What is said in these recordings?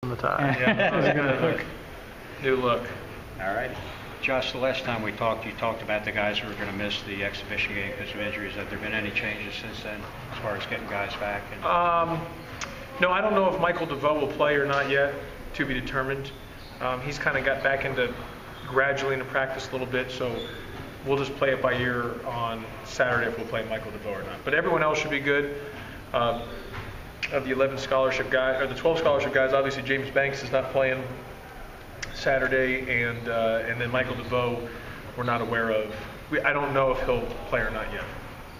on the tie. Yeah, How's it gonna look? New look. All right. Josh, the last time we talked, you talked about the guys who were going to miss the exhibition game because of injuries. Have there been any changes since then as far as getting guys back? No, I don't know if Michael DeVoe will play or not yet, to be determined. He's kind of got back into gradually into practice a little bit, so we'll just play it by ear on Saturday if we'll play Michael DeVoe or not. But everyone else should be good. Of the 11 scholarship guys, or the 12 scholarship guys, obviously James Banks is not playing Saturday, and then Michael DeVoe we're not aware of. I don't know if he'll play or not yet.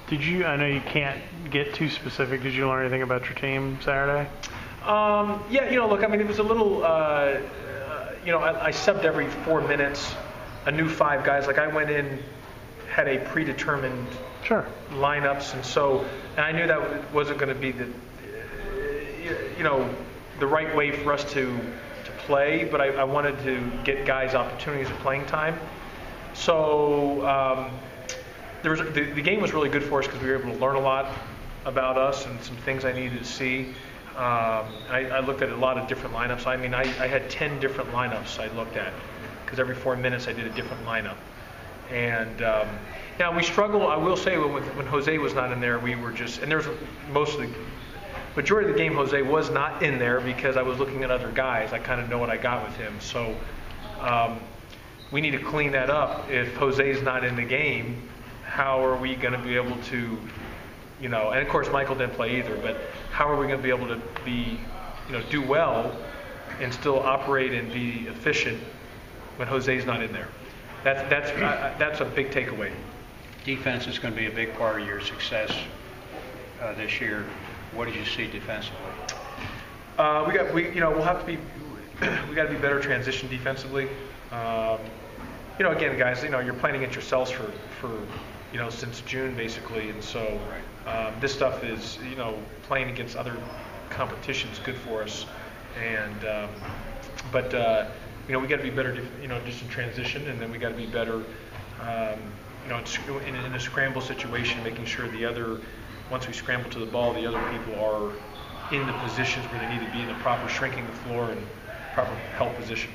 Did you? I know you can't get too specific. Did you learn anything about your team Saturday? Yeah, look, I mean, it was a little, I subbed every 4 minutes, a new 5 guys. Like I went in, had a predetermined lineups, and I knew that wasn't going to be the right way for us to play, but I wanted to get guys opportunities of playing time. So the game was really good for us because we were able to learn a lot about us and some things I needed to see. I looked at a lot of different lineups. I mean, I had 10 different lineups I looked at because every 4 minutes I did a different lineup. And now we struggle. I will say when Jose was not in there, we were just, and there's majority of the game Jose was not in there because I was looking at other guys. I kind of know what I got with him. So we need to clean that up. If Jose's not in the game, how are we going to be able to, and of course Michael didn't play either, but how are we going to be able to do well and still operate and be efficient when Jose's not in there? That's a big takeaway. Defense is going to be a big part of your success this year. What did you see defensively? We'll have to be, we got to be better transition defensively. Again, guys, you're playing against yourselves for since June basically, and so this stuff is, playing against other competitions good for us, and but we got to be better, just in transition, and then we got to be better, in a scramble situation, making sure once we scramble to the ball, the other people are in the positions where they need to be, in the proper shrinking the floor and proper help position.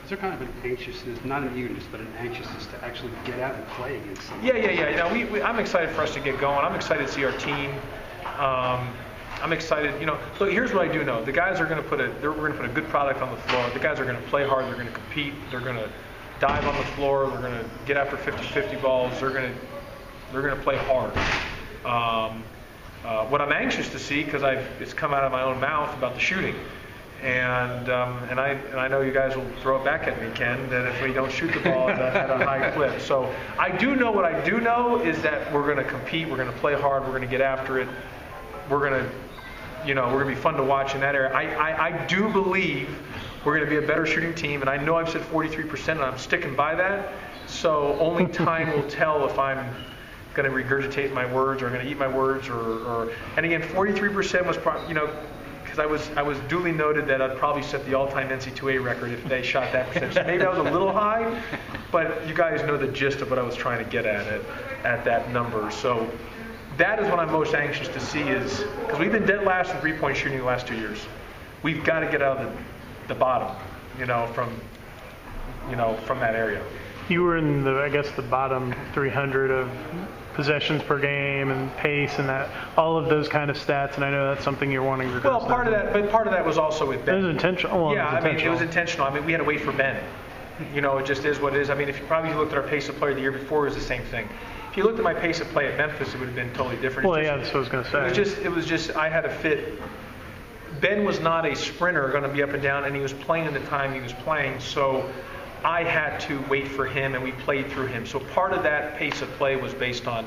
Is there kind of an anxiousness, not an eagerness, but an anxiousness to actually get out and play against someone? Yeah. I'm excited for us to get going. I'm excited to see our team. I'm excited. Look, here's what I do know: the guys are going to we're going to put a good product on the floor. The guys are going to play hard. They're going to compete. They're going to dive on the floor. They're going to get after 50-50 balls. They're going to play hard. What I'm anxious to see, because it's come out of my own mouth about the shooting, and I know you guys will throw it back at me, Ken, that if we don't shoot the ball at a high clip. So I do know what I do know is that we're going to compete, we're going to play hard, we're going to get after it, we're going to be fun to watch in that area. I do believe we're going to be a better shooting team, and I know I've said 43%, and I'm sticking by that. So only time will tell if I'm going to regurgitate my words or going to eat my words, and again, 43% was probably, because I was duly noted that I'd probably set the all-time NC2A record if they shot that percentage. So maybe I was a little high, but you guys know the gist of what I was trying to get at that number. So that is what I'm most anxious to see, is because we've been dead last in three-point shooting the last 2 years. We've got to get out of the bottom, from that area. You were in the bottom 300 of possessions per game and pace and all of those kind of stats, and I know that's something you're wanting to do. Well, part of that was also with Ben. It was intentional. Well, yeah, it was intentional. I mean, we had to wait for Ben. It just is what it is. I mean, if you probably looked at our pace of play the year before, it was the same thing. If you looked at my pace of play at Memphis, it would have been totally different. Well, that's what I was going to say. It was just I had to fit. Ben was not a sprinter, going to be up and down, and he was playing in the time he was playing, so I had to wait for him, and we played through him. So part of that pace of play was based on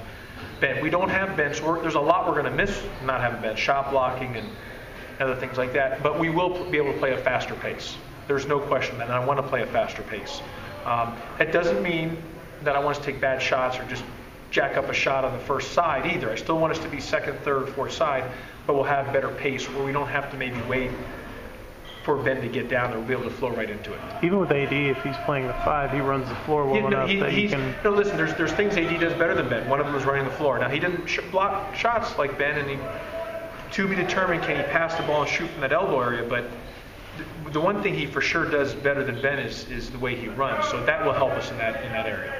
Ben. We don't have Ben, so there's a lot we're going to miss not having Ben, shot blocking and other things like that. But we will be able to play a faster pace. There's no question that, and I want to play a faster pace. That doesn't mean that I want us to take bad shots or just jack up a shot on the first side either. I still want us to be second, third, fourth side, but we'll have better pace where we don't have to maybe wait for Ben to get down there. We'll be able to flow right into it. Even with AD, if he's playing the 5, he runs the floor well enough that he can... Listen, there's things AD does better than Ben. One of them is running the floor. Now, he didn't block shots like Ben, and to be determined, can he pass the ball and shoot from that elbow area, but the one thing he for sure does better than Ben is the way he runs. So that will help us in that area.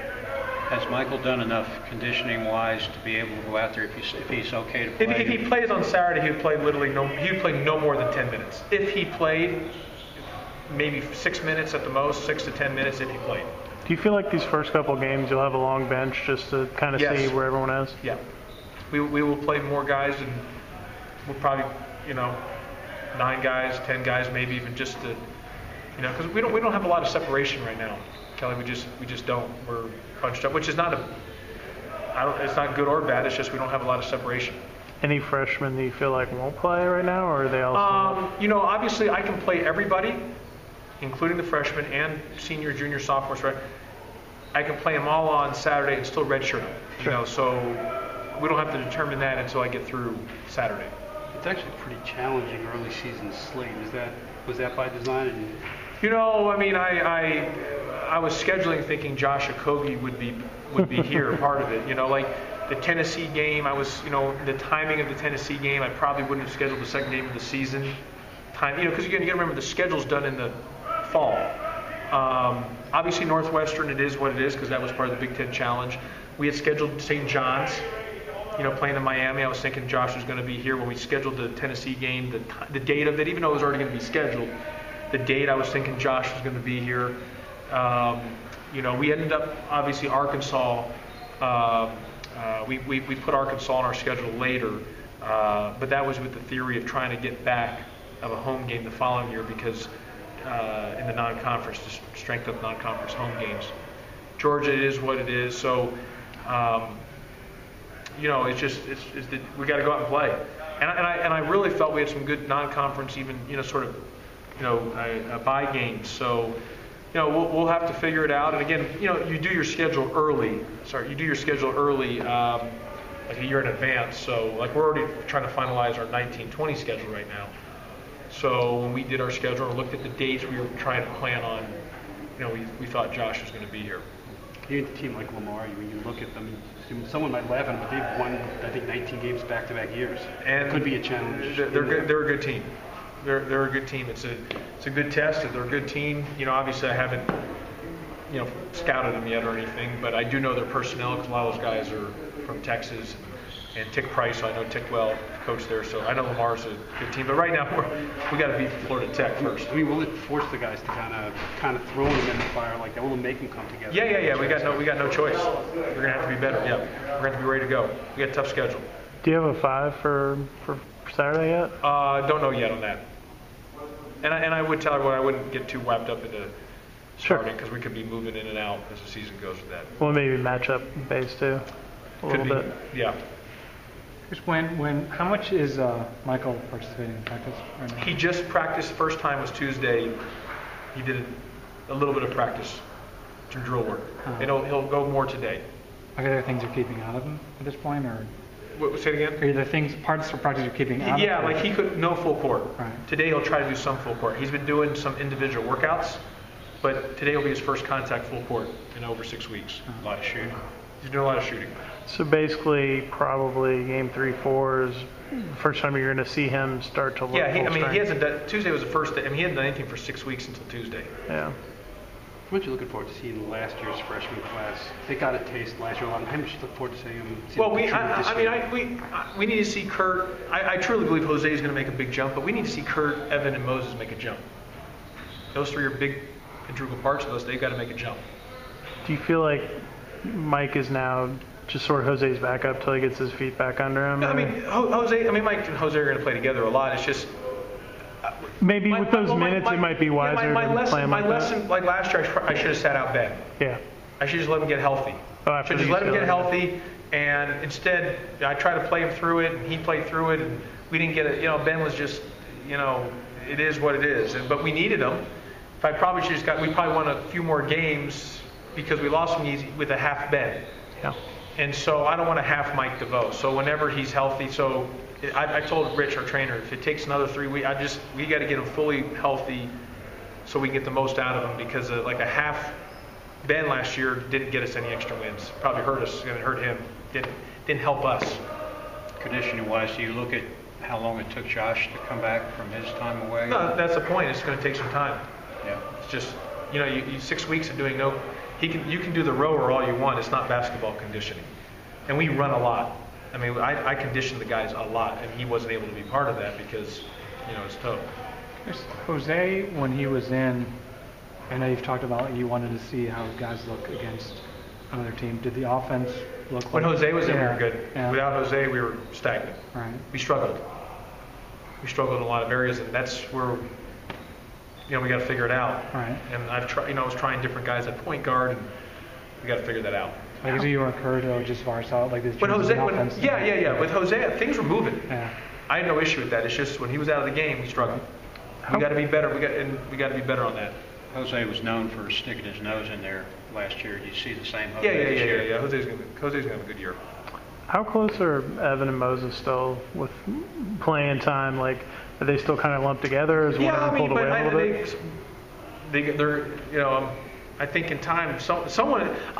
Has Michael done enough conditioning-wise to be able to go out there if he's okay to play? If he plays on Saturday, he would play no more than 10 minutes. If he played, maybe 6 minutes at the most, 6 to 10 minutes if he played. Do you feel like these first couple games you'll have a long bench just to kind of see where everyone is? Yeah. We will play more guys, and we'll probably, 9 guys, 10 guys, maybe even just to, because we don't have a lot of separation right now, Kelly. We just don't. We're bunched up, which is not it's not good or bad. It's just we don't have a lot of separation. Any freshmen that you feel like won't play right now, or are they all? Obviously I can play everybody, including the freshmen and senior, junior, sophomores. Right? I can play them all on Saturday and still redshirt them. Sure. So we don't have to determine that until I get through Saturday. It's actually a pretty challenging early season slate. Was that by design? I was scheduling thinking Josh Okogie would be here, part of it. Like the Tennessee game, the timing of the Tennessee game, I probably wouldn't have scheduled the second game of the season. Because you got to remember the schedule's done in the fall. Obviously Northwestern, it is what it is because that was part of the Big Ten Challenge. We had scheduled St. John's, playing in Miami. I was thinking Josh was going to be here when we scheduled the Tennessee game. The date of it, even though it was already going to be scheduled, the date I was thinking Josh was going to be here. We ended up obviously Arkansas. We put Arkansas on our schedule later, but that was with the theory of trying to get back of a home game the following year because in the non-conference, to strength up non-conference home games. Georgia, it is what it is. So. It's we got to go out and play, and I really felt we had some good non-conference, even bye games. So we'll have to figure it out. And again, you do your schedule early. You do your schedule early, like a year in advance. So like we're already trying to finalize our 19-20 schedule right now. So when we did our schedule and looked at the dates we were trying to plan on, we thought Josh was going to be here. You a team like Lamar, when you look at them, someone might laugh at them, but they've won, I think, 19 games back-to-back years. And it could be a challenge. They're good. They're a good team. They're a good team. It's a good test. If they're a good team, obviously I haven't, scouted them yet or anything, but I do know their personnel because a lot of those guys are from Texas. And Tick Price, so I know Tick well, coach there, so I know Lamar's a good team. But right now we got to beat Florida Tech first. Will it force the guys to kind of throw them in the fire like that? Will it make them come together? Yeah. We got no choice. We're gonna have to be better. Yeah, we're gonna have to be ready to go. We got a tough schedule. Do you have a 5 for Saturday yet? Don't know yet on that. And I would tell everyone I wouldn't get too wrapped up into starting because we could be moving in and out as the season goes with that. Well, maybe matchup based too, a little bit. Yeah. How much is Michael participating in practice right now? He just practiced. First time was Tuesday. He did a little bit of practice, some drill work. And he'll go more today. Are there things you're keeping out of him at this point, or? Say it again? Are there parts of practice you're keeping out of him? Yeah, like he could no full court. Right. Today he'll try to do some full court. He's been doing some individual workouts, but today will be his first contact full court in over 6 weeks. A lot of shooting. He's doing a lot of shooting. So basically, probably game 3-4 is the first time you're going to see him start to look. Yeah, he hasn't done. Tuesday was the first day. He hadn't done anything for 6 weeks until Tuesday. Yeah. How much are you looking forward to seeing last year's freshman class? They got a taste last year. How much do you look forward to seeing them? Well, we need to see Kurt. I truly believe Jose is going to make a big jump, but we need to see Kurt, Evan, and Moses make a jump. Those three are big integral parts of us. They've got to make a jump. Do you feel like Mike is now just sort of Jose's backup till he gets his feet back under him? No, Mike and Jose are going to play together a lot. It's just maybe with those minutes, it might be wiser to play him my like lesson, that. like last year, I should have sat out Ben. Yeah. I should just let him get healthy. After Should just let him get UCLA. healthy, and instead I tried to play him through it, and he played through it, and we didn't get it. Ben was just, it is what it is. But we needed him. If I probably should just we probably won a few more games because we lost him easy with a half Ben. Yeah. And so I don't want to half Mike DeVoe. So whenever he's healthy, so I told Rich, our trainer, if it takes another 3 weeks, we got to get him fully healthy so we can get the most out of him because like a half Ben last year didn't get us any extra wins. Probably hurt us, and it hurt him. Didn't help us. Conditioning-wise, do you look at how long it took Josh to come back from his time away? No, that's the point. It's going to take some time. Yeah. It's just, you 6 weeks of doing you can do the rower all you want. It's not basketball conditioning. And we run a lot. I mean, I conditioned the guys a lot, and he wasn't able to be part of that because, it's tough. Jose, when he was in, I know you've talked about you wanted to see how guys look against another team. Did the offense look When like... Jose was in, we were good. Yeah. Without Jose, we were stagnant. Right. We struggled. We struggled in a lot of areas, and that's where, we got to figure it out. Right. And I was trying different guys at point guard, and we got to figure that out. Like, so you were encouraged or just far out like this? With Jose, things were moving. Yeah. I had no issue with that. It's just when he was out of the game, we struggled. We got to be better. We got to be better on that. Jose was known for sticking his nose in there last year. Do you see the same Jose Yeah. this year? Yeah. Jose's gonna have a good year. How close are Evan and Moses still with playing time? Like, are they still kind of lumped together? Is one of them pulled away a little bit? They're, I think in time,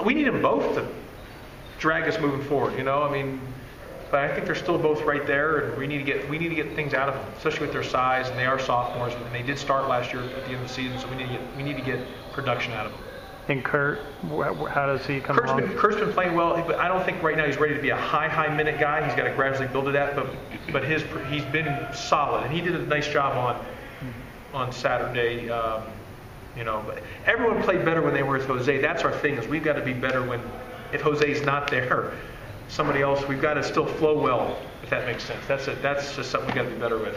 we need them both to drag us moving forward. But I think they're still both right there, and we need to get things out of them, especially with their size, and they are sophomores, and they did start last year at the end of the season, so we need to get production out of them. And Kurt, how does he come along? Kurt's been playing well, but I don't think right now he's ready to be a high minute guy. He's got to gradually build it at, but he's been solid, and he did a nice job on Saturday. But everyone played better when they were with Jose. That's our thing, is we've got to be better if Jose's not there. Somebody else, we've got to still flow well, if that makes sense. That's just something we've got to be better with.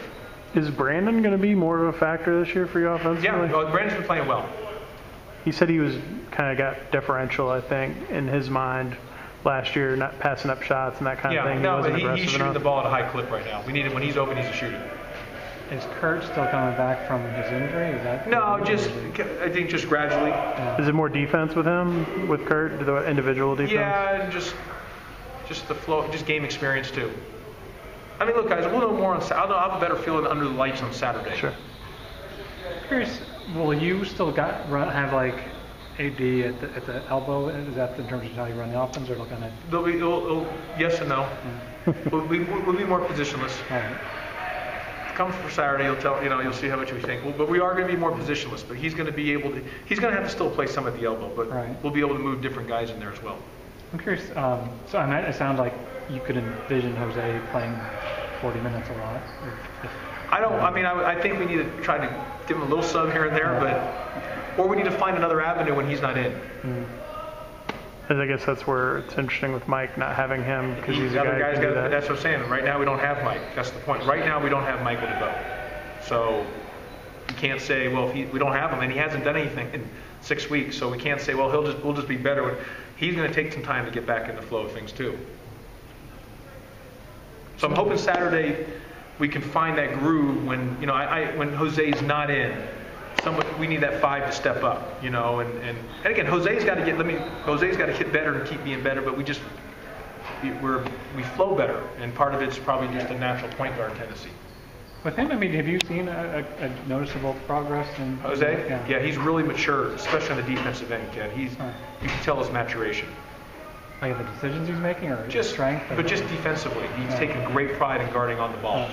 Is Brandon going to be more of a factor this year for you offensively? Yeah, Brandon's been playing well. He said he was kind of got differential, I think, in his mind last year, not passing up shots and that kind of thing. But he's shooting the ball at a high clip right now. We need him when he's open. He's a shooter. Is Kurt still coming back from his injury? I think just gradually. Yeah. Is it more defense with him, with Kurt, the individual defense? Yeah, and just the flow, just game experience too. I mean, look, guys, we'll know more on Saturday. I'll have a better feeling under the lights on Saturday. Sure. Curious, will you still have like AD at the elbow? Is that in terms of how you run the offense, or kind of? It'll yes and no. Yeah. we'll be more positionless. All right. Come for Saturday, you'll see how much we think. But we are going to be more positionless. But he's going to have to still play some at the elbow. But we'll be able to move different guys in there as well. I'm curious. It sounds like you could envision Jose playing 40 minutes a lot. I think we need to try to give him a little sub here and there, or we need to find another avenue when he's not in. I guess that's where it's interesting with Mike not having him, because he's a guy who can do that. That's what I'm saying. Right now we don't have Mike. That's the point. Right now we don't have Michael to go. So you can't say, well, if we don't have him, and he hasn't done anything in 6 weeks, so we can't say, well, we'll just be better. He's going to take some time to get back in the flow of things too. So I'm hoping Saturday we can find that groove when when Jose's not in. We need that 5 to step up, and again, Jose's got to get better and keep being better, but we flow better, and part of it's probably just a natural point guard tendency. With him, have you seen a noticeable progress in Jose? Yeah, he's really mature, especially on the defensive end, Ken. You can tell his maturation. Like the decisions he's making, or Just strength? But just defensively, he's taking great pride in guarding on the ball.